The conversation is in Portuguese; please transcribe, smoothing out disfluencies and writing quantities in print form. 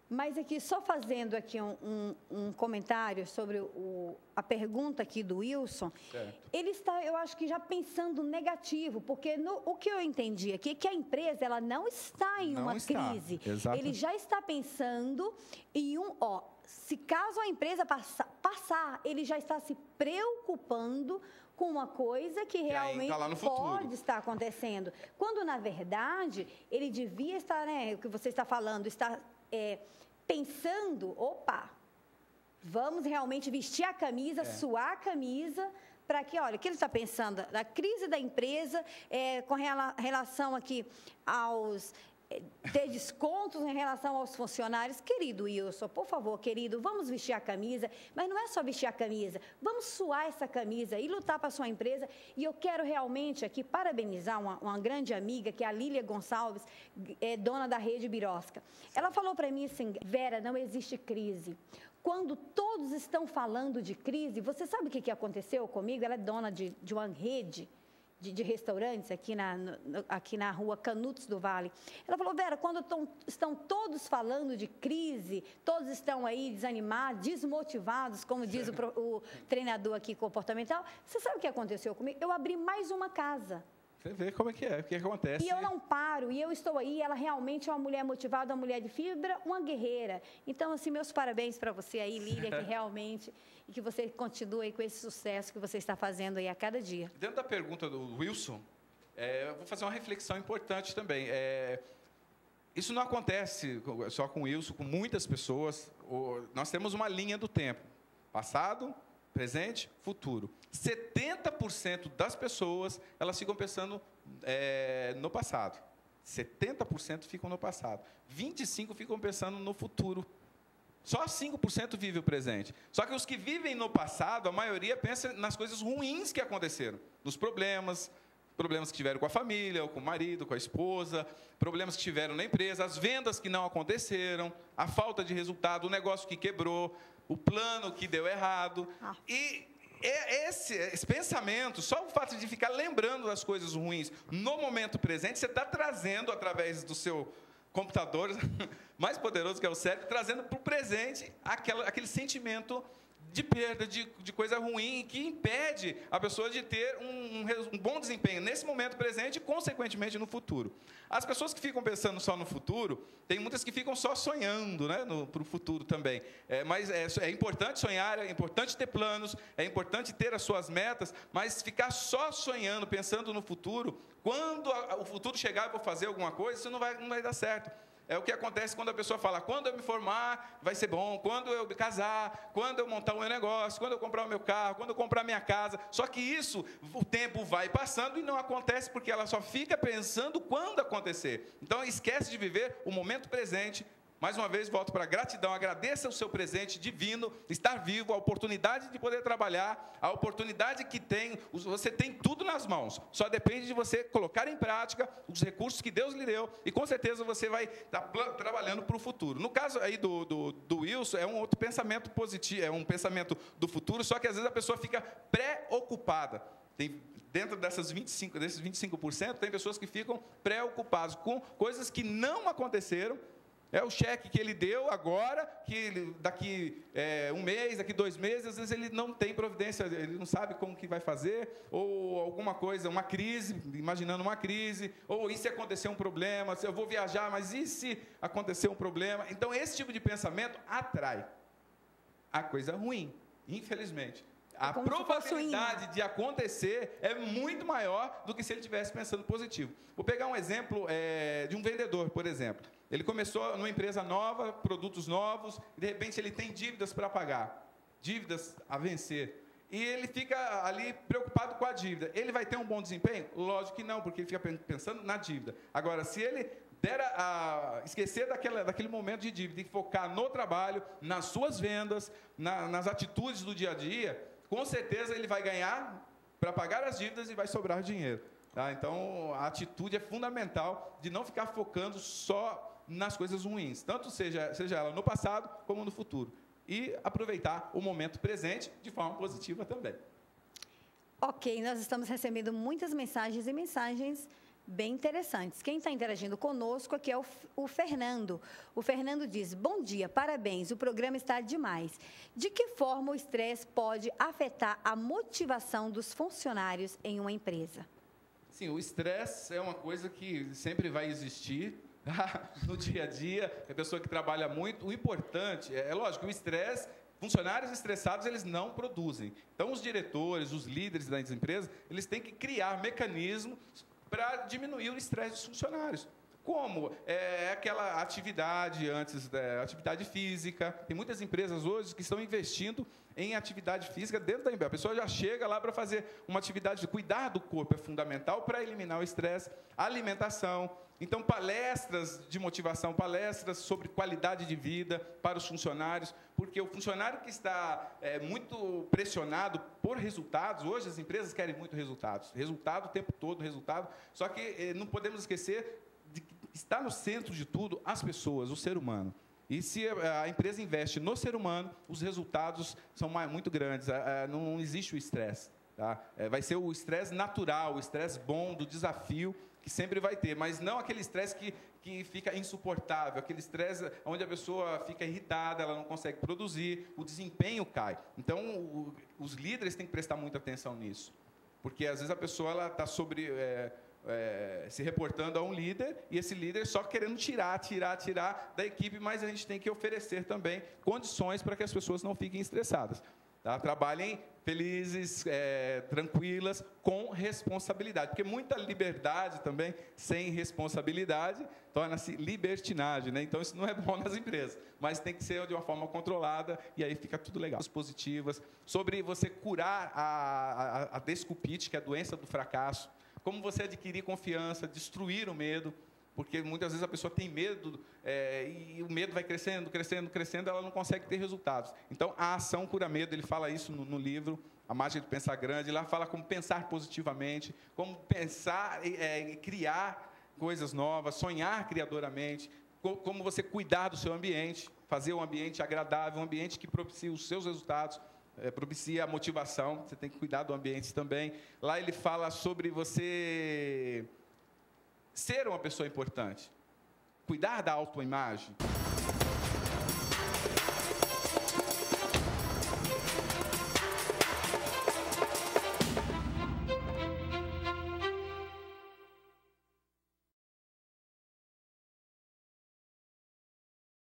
Mas aqui, só fazendo aqui um comentário sobre a pergunta aqui do Wilson, certo. Ele está, eu acho que já pensando negativo, porque o que eu entendi aqui é que a empresa ela não está em uma crise. Exato. Ele já está pensando em se caso a empresa passar, ele já está se preocupando com uma coisa que realmente pode estar acontecendo. Quando, na verdade, ele devia estar, o que você está falando, está pensando, vamos realmente vestir a camisa, suar a camisa, para que, olha, o que ele está pensando? Da crise da empresa, com relação aqui ter descontos em relação aos funcionários. Querido Wilson, por favor, querido, vamos vestir a camisa, mas não é só vestir a camisa, vamos suar essa camisa e lutar para a sua empresa. E eu quero realmente aqui parabenizar uma grande amiga, que é a Lília Gonçalves, dona da Rede Birosca. Ela falou para mim assim, Vera, não existe crise. Quando todos estão falando de crise, você sabe o que aconteceu comigo? Ela é dona de uma rede de restaurantes aqui na rua Canutos do Vale. Ela falou, Vera, quando estão todos falando de crise, todos estão aí desanimados, desmotivados, como diz o treinador aqui comportamental, você sabe o que aconteceu comigo? Eu abri mais uma casa. Você vê como é, o que acontece. E eu não paro, e eu estou aí, ela realmente é uma mulher motivada, uma mulher de fibra, uma guerreira. Então, assim, meus parabéns para você aí, Lília, que realmente, e que você continue com esse sucesso que você está fazendo aí a cada dia. Dentro da pergunta do Wilson, eu vou fazer uma reflexão importante também. Isso não acontece só com o Wilson, com muitas pessoas. Nós temos uma linha do tempo, passado, presente, futuro. 70% das pessoas, elas ficam pensando no passado. 70% ficam no passado. 25% ficam pensando no futuro. Só 5% vive o presente. Só que os que vivem no passado, a maioria pensa nas coisas ruins que aconteceram. Nos problemas que tiveram com a família, ou com o marido, com a esposa, problemas que tiveram na empresa, as vendas que não aconteceram, a falta de resultado, o negócio que quebrou, o plano que deu errado. E esse pensamento, só o fato de ficar lembrando das coisas ruins no momento presente, você está trazendo, através do seu computador mais poderoso, que é o cérebro, trazendo para o presente aquele sentimento de perda, de coisa ruim, que impede a pessoa de ter um bom desempenho nesse momento presente e, consequentemente, no futuro. As pessoas que ficam pensando só no futuro, tem muitas que ficam só sonhando, né, para o futuro também. Mas é importante sonhar, é importante ter planos, é importante ter as suas metas, mas ficar só sonhando, pensando no futuro, quando o futuro chegar e vou fazer alguma coisa, isso não vai dar certo. É o que acontece quando a pessoa fala, quando eu me formar, vai ser bom, quando eu me casar, quando eu montar o meu negócio, quando eu comprar o meu carro, quando eu comprar minha casa. Só que isso, o tempo vai passando e não acontece porque ela só fica pensando quando acontecer. Então, esquece de viver o momento presente. Mais uma vez, volto para a gratidão, agradeça o seu presente divino, estar vivo, a oportunidade de poder trabalhar, a oportunidade que tem, você tem tudo nas mãos, só depende de você colocar em prática os recursos que Deus lhe deu e com certeza você vai estar trabalhando para o futuro. No caso aí do Wilson, é um outro pensamento positivo, é um pensamento do futuro, só que às vezes a pessoa fica preocupada. Dentro desses 25%, tem pessoas que ficam preocupadas com coisas que não aconteceram. É o cheque que ele deu agora, que daqui um mês, daqui 2 meses, às vezes ele não tem providência, ele não sabe como que vai fazer, ou alguma coisa, uma crise, imaginando uma crise, ou e se acontecer um problema, se eu vou viajar, mas e se acontecer um problema? Então, esse tipo de pensamento atrai a coisa ruim, infelizmente. A probabilidade de acontecer é muito maior do que se ele estivesse pensando positivo. Vou pegar um exemplo de um vendedor, por exemplo. Ele começou numa empresa nova, produtos novos, e de repente ele tem dívidas para pagar, dívidas a vencer. E ele fica ali preocupado com a dívida. Ele vai ter um bom desempenho? Lógico que não, porque ele fica pensando na dívida. Agora, se ele esquecer daquele momento de dívida e focar no trabalho, nas suas vendas, nas atitudes do dia a dia, com certeza ele vai ganhar para pagar as dívidas e vai sobrar dinheiro. Tá? Então, a atitude é fundamental de não ficar focando só nas coisas ruins, tanto seja ela no passado como no futuro. E aproveitar o momento presente de forma positiva também. Ok, nós estamos recebendo muitas mensagens bem interessantes. Quem está interagindo conosco aqui é o Fernando. O Fernando diz: bom dia, parabéns, o programa está demais. De que forma o estresse pode afetar a motivação dos funcionários em uma empresa? Sim, o estresse é uma coisa que sempre vai existir no dia a dia, a pessoa que trabalha muito. O importante, é lógico, o estresse, funcionários estressados, eles não produzem. Então, os diretores, os líderes das empresas, eles têm que criar mecanismos para diminuir o estresse dos funcionários. Como? É aquela atividade atividade física. Tem muitas empresas hoje que estão investindo em atividade física dentro da empresa. A pessoa já chega lá para fazer uma atividade. Cuidar do corpo é fundamental para eliminar o estresse. Alimentação. Então, palestras de motivação, palestras sobre qualidade de vida para os funcionários, porque o funcionário que está muito pressionado por resultados, hoje as empresas querem muito resultados, resultado o tempo todo, resultado, só que não podemos esquecer de que está no centro de tudo as pessoas, o ser humano. E se a empresa investe no ser humano, os resultados são muito grandes, não existe o estresse. Tá? Vai ser o estresse natural, o estresse bom do desafio, que sempre vai ter, mas não aquele estresse que fica insuportável, aquele estresse onde a pessoa fica irritada, ela não consegue produzir, o desempenho cai. Então, os líderes têm que prestar muita atenção nisso, porque às vezes a pessoa está se reportando a um líder, e esse líder só querendo tirar da equipe, mas a gente tem que oferecer também condições para que as pessoas não fiquem estressadas. Tá? Trabalhem felizes, tranquilas, com responsabilidade. Porque muita liberdade também, sem responsabilidade, torna-se libertinagem. Né? Então, isso não é bom nas empresas. Mas tem que ser de uma forma controlada, e aí fica tudo legal. Positivas, sobre você curar a desculpite, que é a doença do fracasso. Como você adquirir confiança, destruir o medo. Porque muitas vezes a pessoa tem medo, e o medo vai crescendo, ela não consegue ter resultados. Então, a ação cura medo, ele fala isso no livro, A Mágica de Pensar Grande. Lá fala como pensar positivamente, como pensar e criar coisas novas, sonhar criadoramente, como você cuidar do seu ambiente, fazer um ambiente agradável, um ambiente que propicie os seus resultados, propicia a motivação, você tem que cuidar do ambiente também. Lá ele fala sobre você ser uma pessoa importante, cuidar da autoimagem.